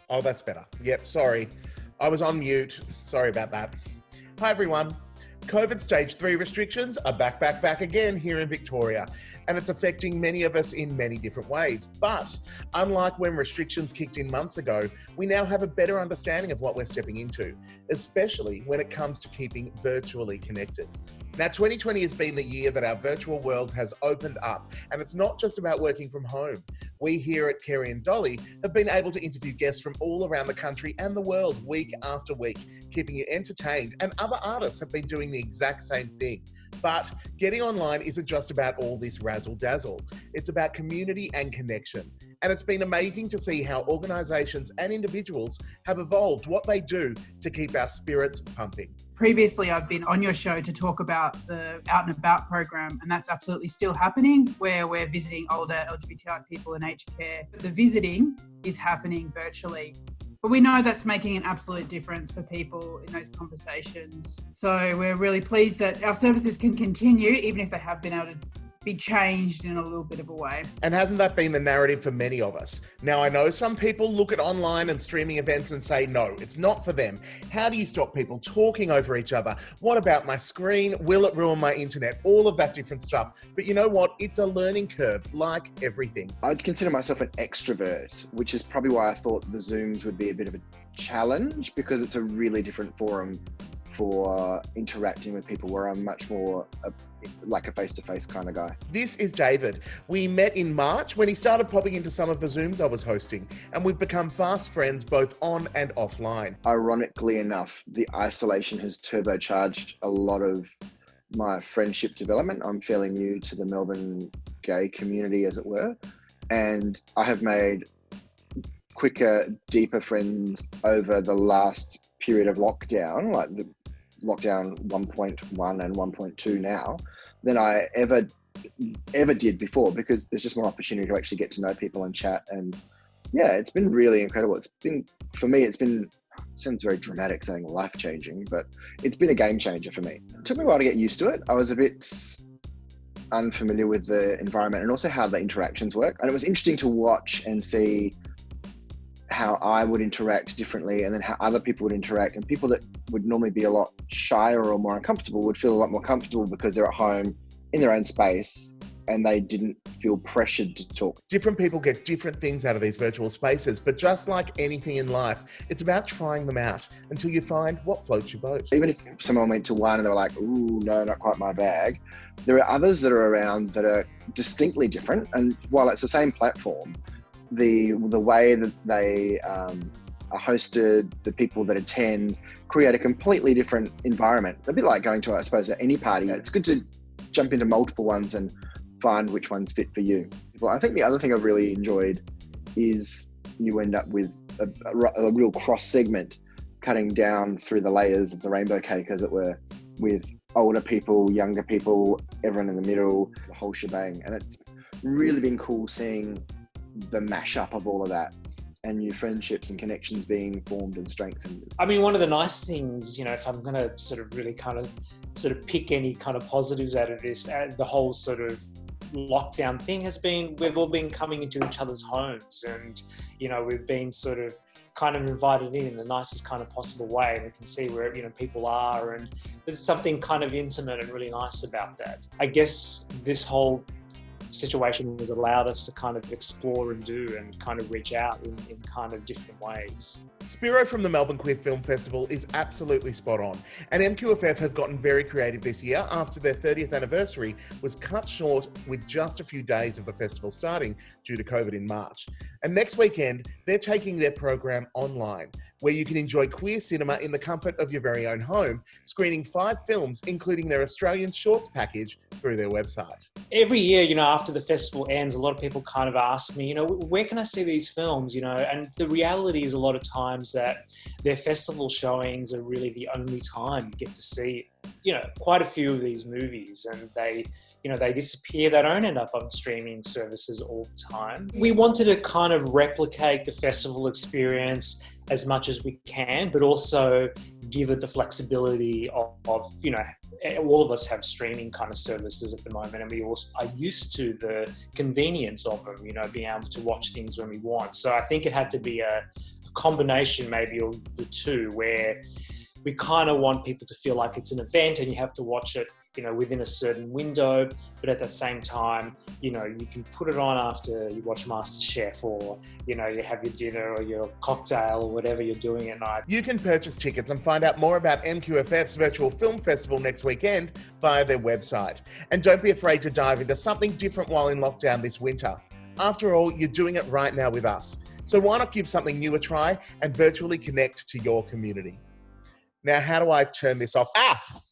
Oh, that's better. Yep, sorry. I was on mute. Sorry about that. Hi, everyone. COVID stage 3 restrictions are back again here in Victoria, and it's affecting many of us in many different ways. But unlike when restrictions kicked in months ago, we now have a better understanding of what we're stepping into, especially when it comes to keeping virtually connected. Now, 2020 has been the year that our virtual world has opened up, and it's not just about working from home. We here at Kerry and Dolly have been able to interview guests from all around the country and the world week after week, keeping you entertained, and other artists have been doing the exact same thing. But getting online isn't just about all this razzle dazzle. It's about community and connection. And it's been amazing to see how organisations and individuals have evolved what they do to keep our spirits pumping. Previously, I've been on your show to talk about the Out and About program, and that's absolutely still happening, where we're visiting older LGBTI people in aged care. But the visiting is happening virtually. But we know that's making an absolute difference for people in those conversations. So we're really pleased that our services can continue, even if they have been able to be changed in a little bit of a way. And hasn't that been the narrative for many of us? Now, I know some people look at online and streaming events and say, no, it's not for them. How do you stop people talking over each other? What about my screen? Will it ruin my internet? All of that different stuff. But you know what? It's a learning curve, like everything. I'd consider myself an extrovert, which is probably why I thought the Zooms would be a bit of a challenge, because it's a really different forum for interacting with people, where I'm much more like a face-to-face kind of guy. This is David. We met in March when he started popping into some of the Zooms I was hosting, and we've become fast friends both on and offline. Ironically enough, the isolation has turbocharged a lot of my friendship development. I'm fairly new to the Melbourne gay community, as it were, and I have made quicker, deeper friends over the last period of lockdown, like the lockdown 1.1 and 1.2 now, than I ever did before, because there's just more opportunity to actually get to know people and chat. And yeah, it's been really incredible. It's been, for me, sounds very dramatic saying life-changing, but it's been a game changer for me. It took me a while to get used to it. I was a bit unfamiliar with the environment and also how the interactions work. And it was interesting to watch and see how I would interact differently, and then how other people would interact, and people that would normally be a lot shyer or more uncomfortable would feel a lot more comfortable because they're at home in their own space and they didn't feel pressured to talk. Different people get different things out of these virtual spaces, but just like anything in life, it's about trying them out until you find what floats your boat. Even if someone went to one and they were like, ooh, no, not quite my bag, there are others that are around that are distinctly different. And while it's the same platform, the way that they are hosted, the people that attend, create a completely different environment. A bit like going to, I suppose, at any party. It's good to jump into multiple ones and find which one's fit for you. Well, I think the other thing I've really enjoyed is you end up with a real cross segment, cutting down through the layers of the rainbow cake, as it were, with older people, younger people, everyone in the middle, the whole shebang. And it's really been cool seeing the mashup of all of that and new friendships and connections being formed and strengthened. I mean, one of the nice things, if I'm going to sort of really pick any kind of positives out of this, the whole sort of lockdown thing has been, we've all been coming into each other's homes, and, we've been sort of kind of invited in the nicest kind of possible way, and we can see where, people are, and there's something kind of intimate and really nice about that. I guess this whole situation has allowed us to kind of explore and do and kind of reach out in kind of different ways. Spiro from the Melbourne Queer Film Festival is absolutely spot on, and MQFF have gotten very creative this year after their 30th anniversary was cut short with just a few days of the festival starting due to COVID in March. And next weekend, they're taking their program online, where you can enjoy queer cinema in the comfort of your very own home, screening 5 films, including their Australian Shorts package, through their website. Every year, after the festival ends, a lot of people kind of ask me, where can I see these films, and the reality is a lot of times that their festival showings are really the only time you get to see, quite a few of these movies, and they disappear. They don't end up on streaming services all the time. We wanted to kind of replicate the festival experience as much as we can, but also give it the flexibility of all of us have streaming kind of services at the moment, and we also are used to the convenience of them, being able to watch things when we want. So I think it had to be a combination maybe of the two, where we kind of want people to feel like it's an event and you have to watch it, you know, within a certain window, but at the same time, you know, you can put it on after you watch MasterChef, or, you know, you have your dinner or your cocktail or whatever you're doing at night. You can purchase tickets and find out more about MQFF's virtual film festival next weekend via their website. And don't be afraid to dive into something different while in lockdown this winter. After all, you're doing it right now with us. So why not give something new a try and virtually connect to your community? Now, how do I turn this off?